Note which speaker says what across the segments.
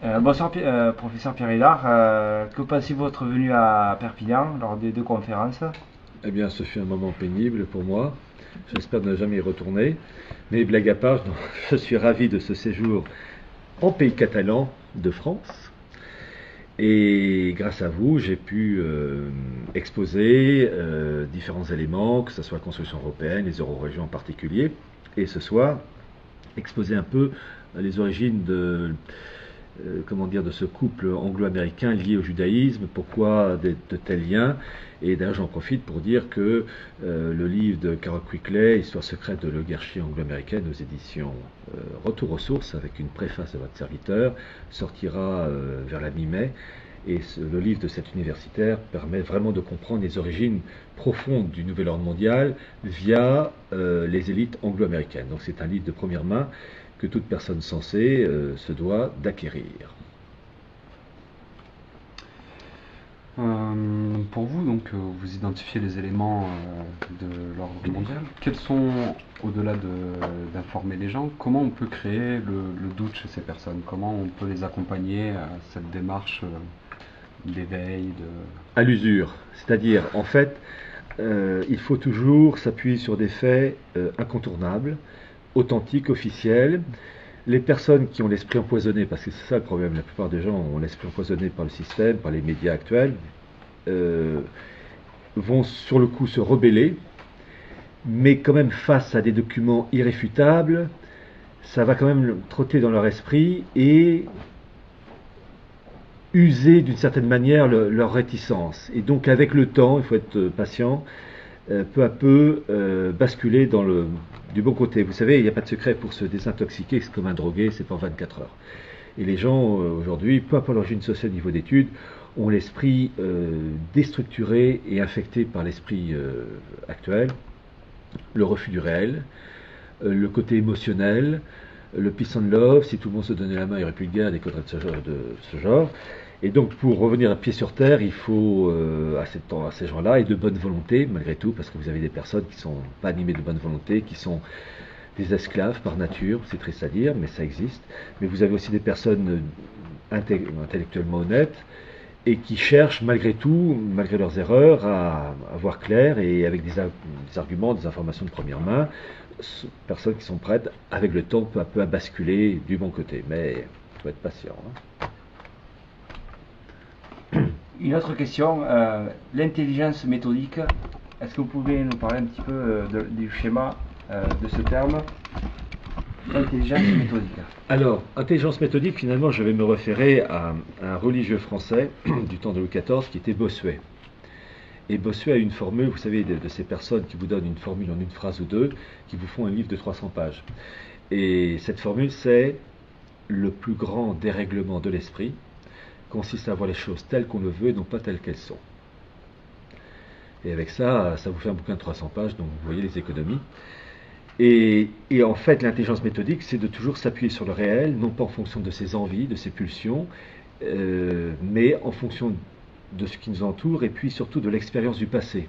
Speaker 1: Bonsoir, professeur Pierre Hélard. Que pensez-vous de votre venue à Perpignan lors des deux conférences?
Speaker 2: Eh bien, ce fut un moment pénible pour moi. J'espère ne jamais y retourner. Mais blague à part, je suis ravi de ce séjour en pays catalan de France. Et grâce à vous, j'ai pu exposer différents éléments, que ce soit la construction européenne, les euro-régions en particulier. Et ce soir, exposer un peu les origines comment dire, de ce couple anglo-américain lié au judaïsme, pourquoi de tels liens. Et d'ailleurs, j'en profite pour dire que le livre de Carol Quigley, Histoire secrète de l'oligarchie anglo-américaine, aux éditions Retour aux sources, avec une préface de votre serviteur, sortira vers la mi-mai. Et le livre de cet universitaire permet vraiment de comprendre les origines profondes du nouvel ordre mondial via les élites anglo-américaines. Donc c'est un livre de première main que toute personne sensée se doit d'acquérir.
Speaker 3: Pour vous, donc, vous identifiez les éléments de l'ordre mondial. Quels sont, au-delà d'informer les gens, comment on peut créer le doute chez ces personnes? Comment on peut les accompagner à cette démarche d'éveil,
Speaker 2: À l'usure, c'est-à-dire, en fait, il faut toujours s'appuyer sur des faits incontournables, authentiques, officiels. Les personnes qui ont l'esprit empoisonné, parce que c'est ça le problème, la plupart des gens ont l'esprit empoisonné par le système, par les médias actuels, vont sur le coup se rebeller, mais quand même face à des documents irréfutables, ça va quand même trotter dans leur esprit et user d'une certaine manière leur réticence. Et donc avec le temps, il faut être patient, peu à peu basculer du bon côté. Vous savez, il n'y a pas de secret pour se désintoxiquer, c'est comme un drogué, c'est pas en 24 heures. Et les gens aujourd'hui, peu importe l'origine sociale au niveau d'études, ont l'esprit déstructuré et infecté par l'esprit actuel, le refus du réel, le côté émotionnel, le peace and love, si tout le monde se donnait la main, il n'y aurait plus de guerre, des conneries de ce genre. Et donc, pour revenir à pied sur terre, il faut à ces gens-là et de bonne volonté, malgré tout, parce que vous avez des personnes qui ne sont pas animées de bonne volonté, qui sont des esclaves par nature, c'est triste à dire, mais ça existe. Mais vous avez aussi des personnes intellectuellement honnêtes et qui cherchent malgré tout, malgré leurs erreurs, à voir clair et avec des arguments, des informations de première main, personnes qui sont prêtes, avec le temps, peu à peu, à basculer du bon côté. Mais il faut être patient.
Speaker 1: Une autre question, l'intelligence méthodique. Est-ce que vous pouvez nous parler un petit peu du schéma de ce terme, intelligence méthodique?
Speaker 2: Alors, intelligence méthodique, finalement, je vais me référer à un religieux français du temps de Louis XIV qui était Bossuet. Et Bossuet a une formule, vous savez, de ces personnes qui vous donnent une formule en une phrase ou deux, qui vous font un livre de 300 pages. Et cette formule, c'est le plus grand dérèglement de l'esprit consiste à voir les choses telles qu'on le veut et non pas telles qu'elles sont. Et avec ça, ça vous fait un bouquin de 300 pages, donc vous voyez les économies. Et en fait, l'intelligence méthodique, c'est de toujours s'appuyer sur le réel, non pas en fonction de ses envies, de ses pulsions, mais en fonction de ce qui nous entoure et puis surtout de l'expérience du passé.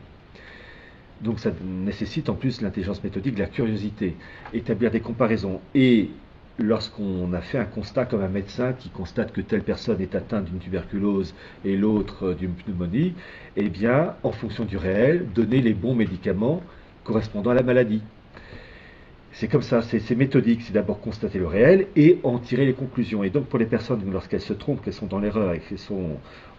Speaker 2: Donc ça nécessite en plus l'intelligence méthodique, de la curiosité, établir des comparaisons. Et lorsqu'on a fait un constat comme un médecin qui constate que telle personne est atteinte d'une tuberculose et l'autre d'une pneumonie, eh bien, en fonction du réel, donner les bons médicaments correspondant à la maladie. C'est comme ça, c'est méthodique, c'est d'abord constater le réel et en tirer les conclusions. Et donc pour les personnes, lorsqu'elles se trompent, qu'elles sont dans l'erreur et qu'elles sont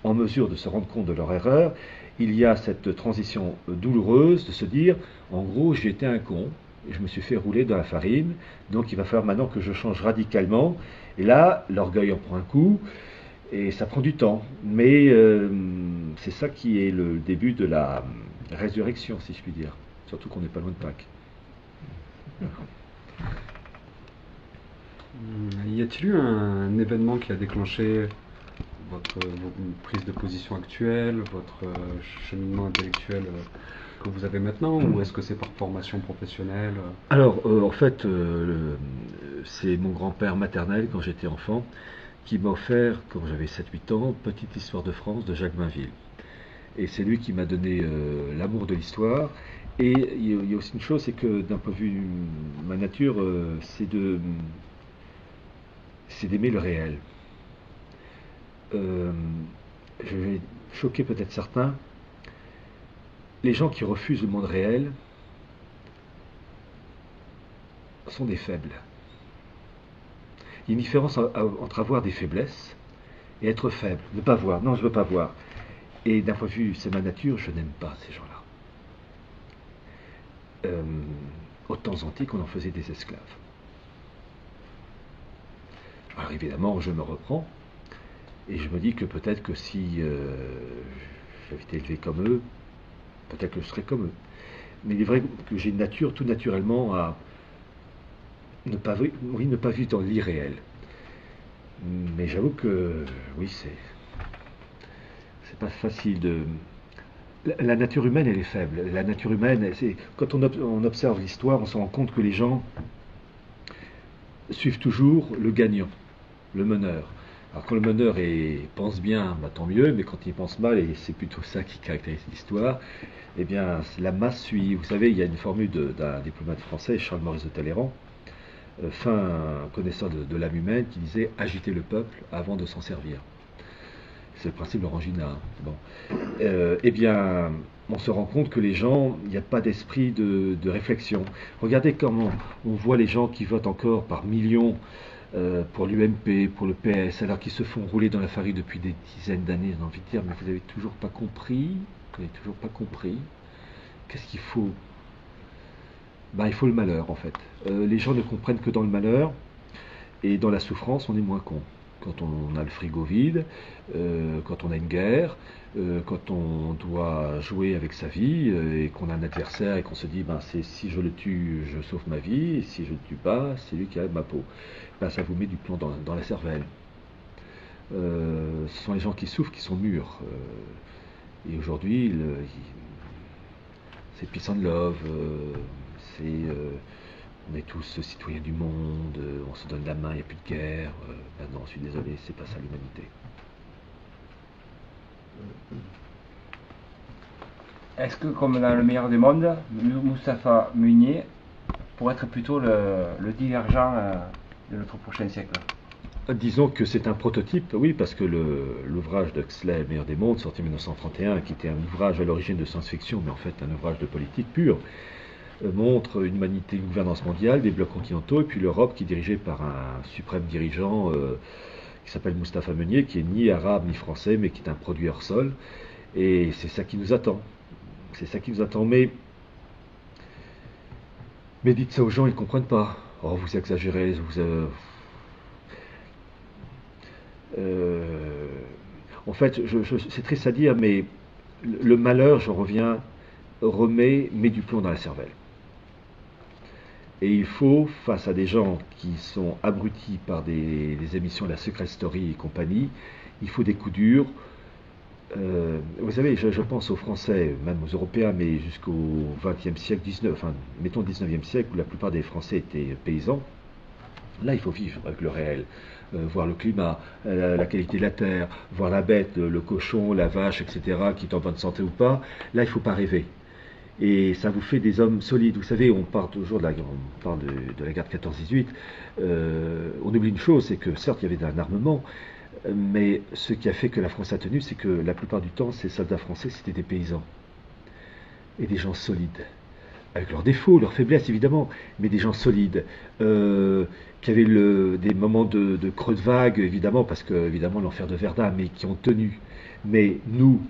Speaker 2: en mesure de se rendre compte de leur erreur, il y a cette transition douloureuse de se dire, en gros, j'ai été un con, je me suis fait rouler dans la farine, donc il va falloir maintenant que je change radicalement. Et là, l'orgueil en prend un coup, et ça prend du temps. Mais c'est ça qui est le début de la résurrection, si je puis dire. Surtout qu'on n'est pas loin de Pâques.
Speaker 3: Y a-t-il eu un événement qui a déclenché votre prise de position actuelle, votre cheminement intellectuel que vous avez maintenant, ou est-ce que c'est par formation professionnelle?
Speaker 2: Alors, en fait, c'est mon grand-père maternel, quand j'étais enfant, qui m'a offert, quand j'avais 7-8 ans, Petite histoire de France de Jacques Mainville. Et c'est lui qui m'a donné l'amour de l'histoire. Et il y a aussi une chose, c'est que d'un point de vue de ma nature, c'est d'aimer le réel. je vais choquer peut-être certains, les gens qui refusent le monde réel sont des faibles. Il y a une différence entre avoir des faiblesses et être faible, ne pas voir. Non, je ne veux pas voir. Et d'un point de vue, c'est ma nature, je n'aime pas ces gens-là. Aux temps antiques, on en faisait des esclaves. Alors évidemment, je me reprends et je me dis que peut-être que si j'avais été élevé comme eux, peut-être que je serais comme eux. Mais il est vrai que j'ai une nature tout naturellement à ne pas vivre dans l'irréel. Mais j'avoue que oui, c'est pas facile de. La nature humaine, elle est faible. La nature humaine, quand on observe l'histoire, on se rend compte que les gens suivent toujours le gagnant, le meneur. Alors quand le meneur pense bien, bah, tant mieux, mais quand il pense mal, et c'est plutôt ça qui caractérise l'histoire, eh bien la masse suit. Vous savez, il y a une formule d'un diplomate français, Charles-Maurice de Talleyrand, fin connaisseur de l'âme humaine, qui disait « agiter le peuple avant de s'en servir ». C'est le principe de Orangina. Bon. Eh bien, on se rend compte que les gens, il n'y a pas d'esprit de réflexion. Regardez comment on voit les gens qui votent encore par millions pour l'UMP, pour le PS, alors qu'ils se font rouler dans la farine depuis des dizaines d'années. J'ai envie de dire, mais vous n'avez toujours pas compris. Vous n'avez toujours pas compris. Qu'est-ce qu'il faut? Ben, il faut le malheur, en fait. Les gens ne comprennent que dans le malheur, et dans la souffrance, on est moins con. Quand on a le frigo vide, quand on a une guerre, quand on doit jouer avec sa vie et qu'on a un adversaire et qu'on se dit ben, si je le tue, je sauve ma vie, et si je ne le tue pas, c'est lui qui a ma peau. Ben, ça vous met du plomb dans la cervelle. Ce sont les gens qui souffrent qui sont mûrs. Et aujourd'hui, c'est peace and love, on est tous citoyens du monde, on se donne la main, il n'y a plus de guerre. Ben non, je suis désolé, c'est pas ça l'humanité.
Speaker 1: Est-ce que, comme dans le meilleur des mondes, Mustapha Meunier pourrait être plutôt le divergent de notre prochain siècle?
Speaker 2: Disons que c'est un prototype, oui, parce que l'ouvrage d'Huxley, Le meilleur des mondes, sorti en 1931, qui était un ouvrage à l'origine de science-fiction, mais en fait un ouvrage de politique pure, montre une humanité, une gouvernance mondiale, des blocs continentaux, et puis l'Europe qui est dirigée par un suprême dirigeant qui s'appelle Mustapha Meunier, qui est ni arabe ni français, mais qui est un produit hors sol. Et c'est ça qui nous attend. C'est ça qui nous attend. Mais dites ça aux gens, ils ne comprennent pas. Oh, vous exagérez, en fait, c'est triste à dire, mais le malheur, j'en reviens, met du plomb dans la cervelle. Et il faut, face à des gens qui sont abrutis par des émissions de la Secret Story et compagnie, il faut des coups durs. Vous savez, je pense aux Français, même aux Européens, mais jusqu'au XXe siècle, mettons le XIXe siècle, où la plupart des Français étaient paysans. Là, il faut vivre avec le réel, voir le climat, la qualité de la terre, voir la bête, le cochon, la vache, etc., qui est en bonne santé ou pas. Là, il ne faut pas rêver. Et ça vous fait des hommes solides. Vous savez, on parle toujours de la guerre de 14-18. On oublie une chose, c'est que certes, il y avait un armement, mais ce qui a fait que la France a tenu, c'est que la plupart du temps, ces soldats français, c'était des paysans. Et des gens solides. Avec leurs défauts, leurs faiblesses, évidemment, mais des gens solides. Qui avaient des moments de creux de vague, évidemment, parce que, évidemment, l'enfer de Verdun, mais qui ont tenu. Mais nous,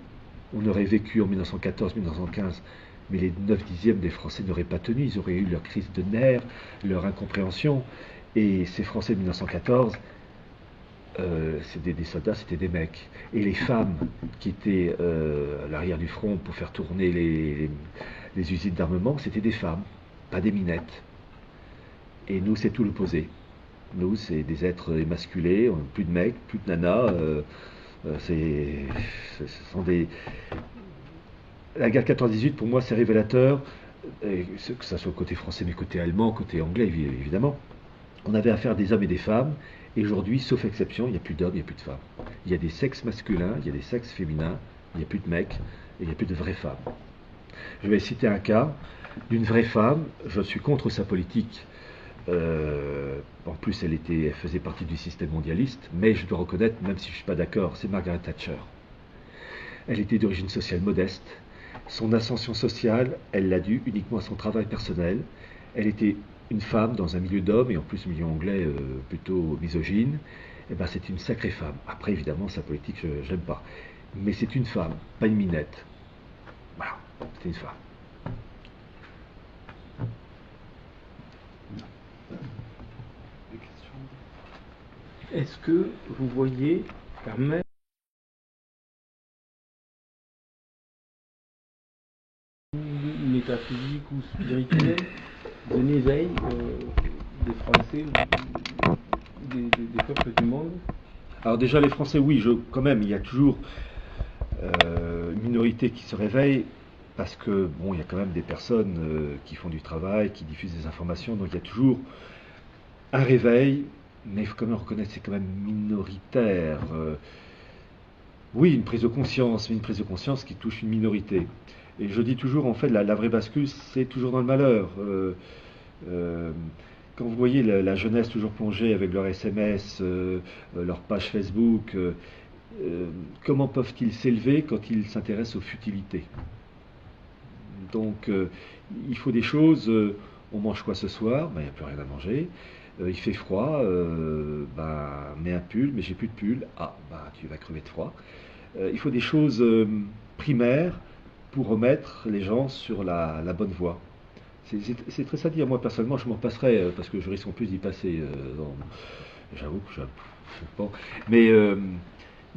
Speaker 2: on aurait vécu en 1914, 1915, mais les 9/10 des Français n'auraient pas tenu, ils auraient eu leur crise de nerfs, leur incompréhension, et ces Français de 1914, c'était des soldats, c'était des mecs. Et les femmes qui étaient à l'arrière du front pour faire tourner les usines d'armement, c'était des femmes, pas des minettes. Et nous, c'est tout l'opposé. Nous, c'est des êtres émasculés, plus de mecs, plus de nanas, ce sont des... La guerre 14-18, pour moi, c'est révélateur, que ce soit côté français, mais côté allemand, côté anglais, évidemment. On avait affaire à des hommes et des femmes, et aujourd'hui, sauf exception, il n'y a plus d'hommes, il n'y a plus de femmes. Il y a des sexes masculins, il y a des sexes féminins, il n'y a plus de mecs, et il n'y a plus de vraies femmes. Je vais citer un cas d'une vraie femme, je suis contre sa politique, En plus, elle faisait partie du système mondialiste, mais je dois reconnaître, même si je ne suis pas d'accord, c'est Margaret Thatcher. Elle était d'origine sociale modeste. Son ascension sociale, elle l'a due uniquement à son travail personnel. Elle était une femme dans un milieu d'hommes, et en plus milieu anglais plutôt misogyne. Eh ben, c'est une sacrée femme. Après, évidemment, sa politique, je n'aime pas. Mais c'est une femme, pas une minette. Voilà, c'est une femme.
Speaker 3: Des questions?
Speaker 4: Est-ce que vous voyez quand même métaphysique ou spirituel d'un éveil des Français ou des peuples du monde?
Speaker 2: Alors déjà, les Français, oui, quand même, il y a toujours une minorité qui se réveille, parce que, bon, il y a quand même des personnes qui font du travail, qui diffusent des informations, donc il y a toujours un réveil, mais il faut quand même reconnaître que c'est quand même minoritaire. Oui, une prise de conscience, mais une prise de conscience qui touche une minorité. Et je dis toujours, en fait, la vraie bascule, c'est toujours dans le malheur. Quand vous voyez la jeunesse toujours plongée avec leur SMS, leur page Facebook, comment peuvent-ils s'élever quand ils s'intéressent aux futilités? Donc, il faut des choses. On mange quoi ce soir? Ben, il n'y a plus rien à manger. Il fait froid. Mets un pull, mais j'ai plus de pull. Ah, bah, tu vas crever de froid. Il faut des choses primaires pour remettre les gens sur la bonne voie. C'est très ça à dire. Moi, personnellement, je m'en passerai parce que je risque en plus d'y passer. J'avoue que bon. Mais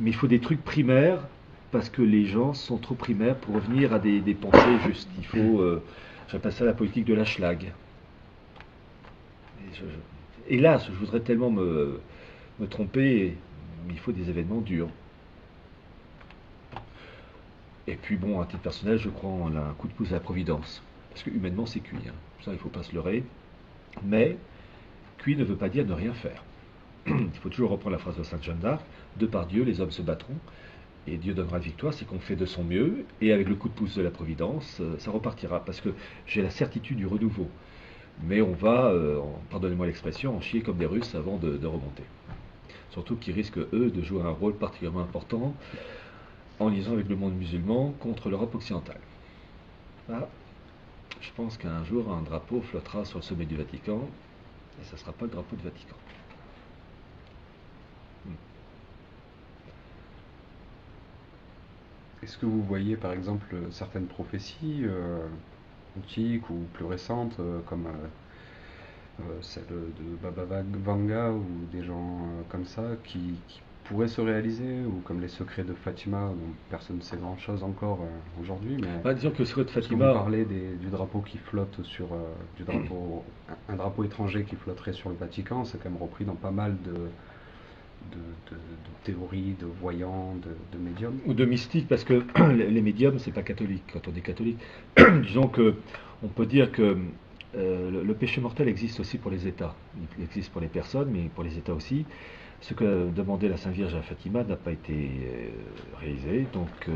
Speaker 2: il faut des trucs primaires parce que les gens sont trop primaires pour revenir à des pensées justes. Il faut, j'appelle ça la politique de la schlag. Hélas, je voudrais tellement me tromper, mais il faut des événements durs. Et puis bon, à titre personnel, je crois en un coup de pouce à la Providence. Parce que humainement, c'est cuit. Hein. Ça, il ne faut pas se leurrer. Mais cuit ne veut pas dire ne rien faire. Il faut toujours reprendre la phrase de Sainte Jeanne d'Arc. De par Dieu, les hommes se battront. Et Dieu donnera la victoire, c'est qu'on fait de son mieux. Et avec le coup de pouce de la Providence, ça repartira. Parce que j'ai la certitude du renouveau. Mais on va, pardonnez-moi l'expression, en chier comme des Russes avant de remonter. Surtout qu'ils risquent, eux, de jouer un rôle particulièrement important en liaison avec le monde musulman contre l'Europe occidentale. Là, je pense qu'un jour, un drapeau flottera sur le sommet du Vatican, et ça ne sera pas le drapeau du Vatican.
Speaker 3: Est-ce que vous voyez, par exemple, certaines prophéties antiques ou plus récentes, comme celle de Baba Vanga ou des gens comme ça, qui pourraient se réaliser, ou comme les secrets de Fatima, dont personne ne sait grand-chose encore aujourd'hui, mais
Speaker 2: Disons que le secret de
Speaker 3: parce que
Speaker 2: Fatima...
Speaker 3: vous parlez du drapeau qui flotte sur un drapeau étranger qui flotterait sur le Vatican, c'est quand même repris dans pas mal de théories, de voyants, de médiums.
Speaker 2: Ou de mystiques, parce que les médiums, c'est pas catholique. Quand on dit catholique, disons que on peut dire que le péché mortel existe aussi pour les États. Il existe pour les personnes, mais pour les États aussi. Ce que demandait la Sainte Vierge à Fatima n'a pas été réalisé. Donc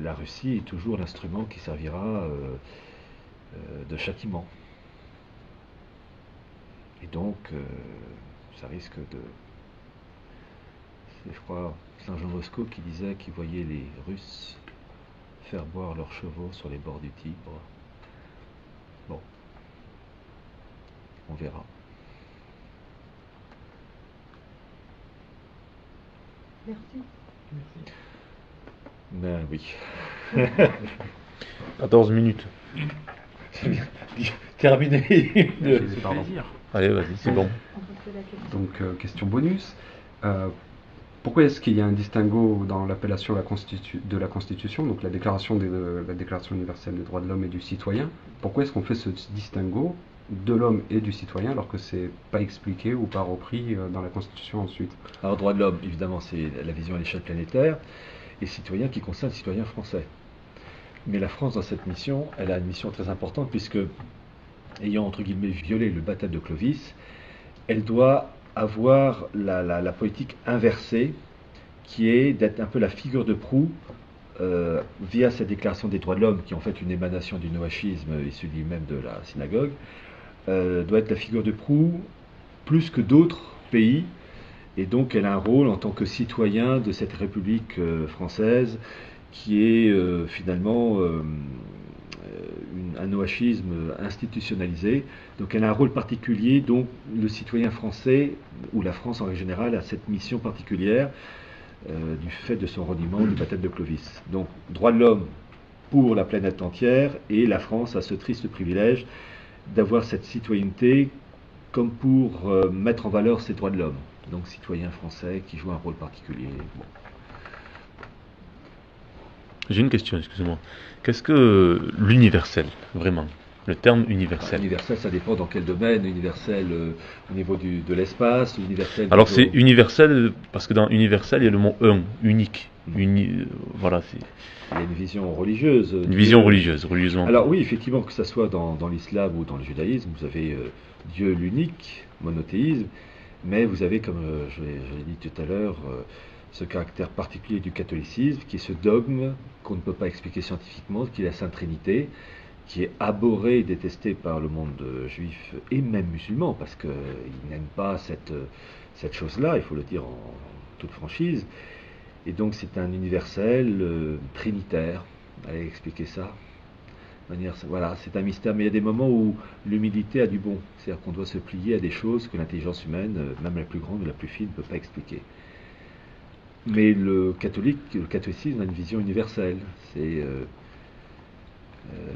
Speaker 2: la Russie est toujours l'instrument qui servira de châtiment. Et donc ça risque de... C'est, je crois, Saint Jean Bosco qui disait qu'il voyait les Russes faire boire leurs chevaux sur les bords du Tibre. Bon, on verra.
Speaker 5: Merci.
Speaker 2: Ben oui.
Speaker 6: 14 minutes.
Speaker 2: C'est bien. Terminé.
Speaker 4: C'est plaisir.
Speaker 6: Allez, vas-y, c'est bon.
Speaker 5: On refait la question.
Speaker 3: Donc, question bonus. Pourquoi est-ce qu'il y a un distinguo dans l'appellation de la Constitution, donc la Déclaration universelle des droits de l'homme et du citoyen? Pourquoi est-ce qu'on fait ce distinguo de l'homme et du citoyen alors que c'est pas expliqué ou pas repris dans la Constitution ensuite?
Speaker 2: Alors, droit de l'homme, évidemment, c'est la vision à l'échelle planétaire, et citoyen qui concerne le citoyen français. Mais la France, dans cette mission, elle a une mission très importante, puisque, ayant, entre guillemets, violé le baptême de Clovis, elle doit avoir la politique inversée, qui est d'être un peu la figure de proue, via cette déclaration des droits de l'homme, qui est en fait une émanation du noachisme issu lui-même de la synagogue, doit être la figure de proue plus que d'autres pays, et donc elle a un rôle en tant que citoyen de cette République française qui est finalement un oachisme institutionnalisé. Donc elle a un rôle particulier, donc le citoyen français, ou la France en règle générale, a cette mission particulière du fait de son reniement du baptême de Clovis. Donc droits de l'homme pour la planète entière, et la France a ce triste privilège d'avoir cette citoyenneté comme pour mettre en valeur ces droits de l'homme. Donc citoyen français qui joue un rôle particulier. Bon.
Speaker 6: J'ai une question, excusez-moi. Qu'est-ce que l'universel, vraiment? Le terme universel.
Speaker 2: Universel, ça dépend dans quel domaine. Universel au niveau de l'espace, universel...
Speaker 6: Alors c'est universel, parce que dans universel, il y a le mot un, unique. Voilà, c'est...
Speaker 2: Il y a une vision religieuse.
Speaker 6: Une vision religieuse, religieusement.
Speaker 2: Alors oui, effectivement, que ce soit dans l'islam ou dans le judaïsme, vous avez Dieu l'unique, monothéisme, mais vous avez, comme je l'ai dit tout à l'heure, ce caractère particulier du catholicisme, qui est ce dogme qu'on ne peut pas expliquer scientifiquement, qui est la Sainte Trinité, qui est abhorré et détesté par le monde juif et même musulman, parce qu'ils n'aiment pas cette chose-là, il faut le dire en toute franchise. Et donc c'est un universel trinitaire. Allez expliquer ça. Voilà, c'est un mystère, mais il y a des moments où l'humilité a du bon. C'est-à-dire qu'on doit se plier à des choses que l'intelligence humaine, même la plus grande ou la plus fine, ne peut pas expliquer. Mais le catholicisme a une vision universelle.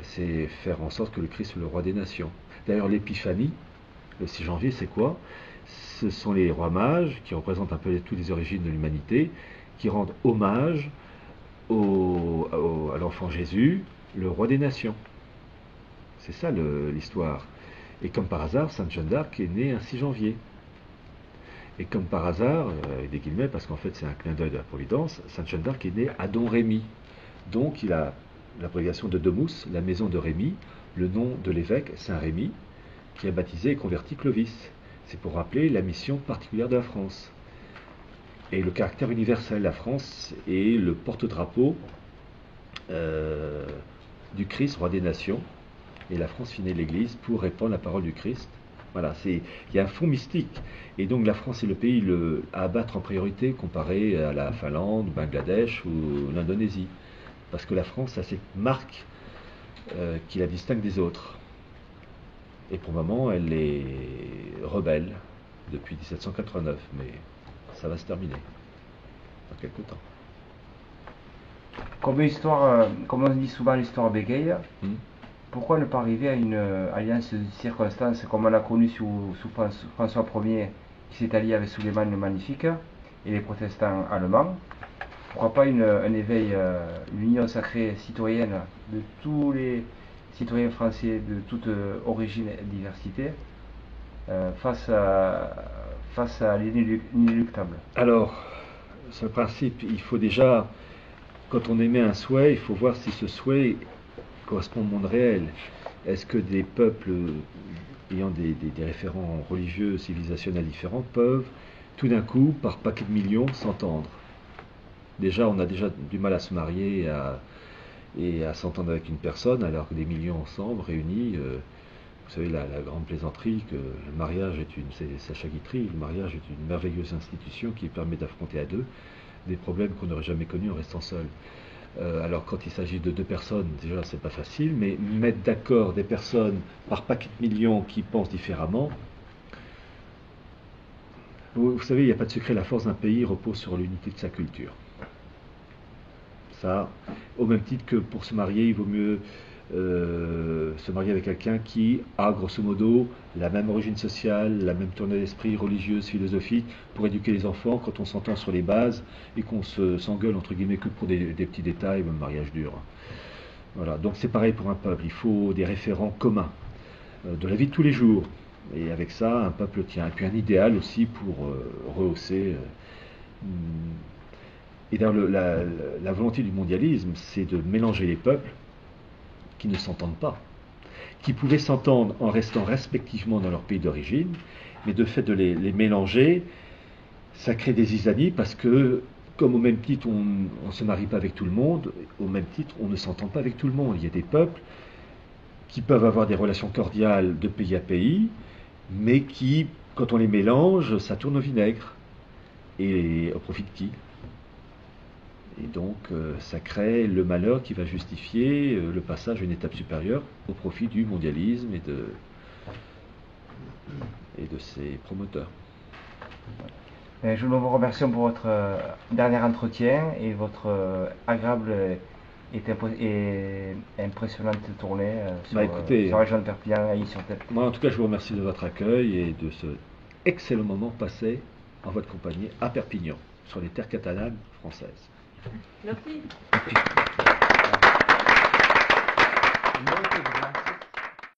Speaker 2: C'est faire en sorte que le Christ soit le roi des nations. D'ailleurs, l'épiphanie, le 6 janvier, c'est quoi? Ce sont les rois mages, qui représentent un peu toutes les origines de l'humanité, qui rendent hommage à l'enfant Jésus, le roi des nations. C'est ça l'histoire. Et comme par hasard, Sainte Jeanne d'Arc est née un 6 janvier. Et comme par hasard, avec des guillemets, parce qu'en fait c'est un clin d'œil de la Providence, Sainte Jeanne d'Arc est née à Don Rémy. Donc il a l'abréviation de Domus, la maison de Rémy, le nom de l'évêque Saint Rémy, qui a baptisé et converti Clovis. C'est pour rappeler la mission particulière de la France. Et le caractère universel, la France est le porte-drapeau du Christ, roi des nations, et la France finit l'Église pour répandre la parole du Christ. Voilà, il y a un fond mystique, et donc la France est le pays à abattre en priorité comparé à la Finlande, Bangladesh ou l'Indonésie, parce que la France a cette marque qui la distingue des autres. Et pour le moment, elle est rebelle depuis 1789, mais ça va se terminer dans quelques temps.
Speaker 1: Comme on dit souvent l'histoire bégaye, pourquoi ne pas arriver à une alliance de circonstances comme on a connu sous François Ier, qui s'est allié avec Suleiman le Magnifique et les protestants allemands? Pourquoi pas un éveil, une union sacrée citoyenne de tous les citoyens français de toute origine et diversité face à l'inéluctable?
Speaker 2: Alors, ce principe, il faut déjà, quand on émet un souhait, il faut voir si ce souhait correspond au monde réel. Est-ce que des peuples ayant des référents religieux, civilisationnels différents peuvent tout d'un coup, par paquet de millions, s'entendre? Déjà, on a déjà du mal à se marier et à s'entendre avec une personne, alors que des millions ensemble, réunis, vous savez, la grande plaisanterie que le mariage c'est Sacha Guitry, le mariage est une merveilleuse institution qui permet d'affronter à deux des problèmes qu'on n'aurait jamais connus en restant seul. Alors quand il s'agit de deux personnes, déjà c'est pas facile, mais mettre d'accord des personnes par paquet de millions qui pensent différemment, vous savez, il n'y a pas de secret, la force d'un pays repose sur l'unité de sa culture. Ça, au même titre que pour se marier, il vaut mieux se marier avec quelqu'un qui a grosso modo la même origine sociale, la même tournure d'esprit religieuse, philosophique, pour éduquer les enfants quand on s'entend sur les bases et qu'on s'engueule entre guillemets que pour des petits détails, même mariage dur. Voilà, donc c'est pareil pour un peuple, il faut des référents communs de la vie de tous les jours, et avec ça un peuple tient, et puis un idéal aussi pour rehausser. Et dans la volonté du mondialisme, c'est de mélanger les peuples qui ne s'entendent pas, qui pouvaient s'entendre en restant respectivement dans leur pays d'origine, mais de fait de les mélanger, ça crée des zizanies parce que, comme au même titre on ne se marie pas avec tout le monde, au même titre on ne s'entend pas avec tout le monde. Il y a des peuples qui peuvent avoir des relations cordiales de pays à pays, mais qui, quand on les mélange, ça tourne au vinaigre. Et au profit de qui? Et donc, ça crée le malheur qui va justifier le passage à une étape supérieure au profit du mondialisme et de ses promoteurs.
Speaker 1: Je vous remercie pour votre dernier entretien et votre agréable et impressionnante tournée sur la région de Perpignan et sur Tête.
Speaker 2: Moi, en tout cas, je vous remercie de votre accueil et de ce excellent moment passé en votre compagnie à Perpignan, sur les terres catalanes françaises.
Speaker 5: Merci.
Speaker 1: Molte grazie.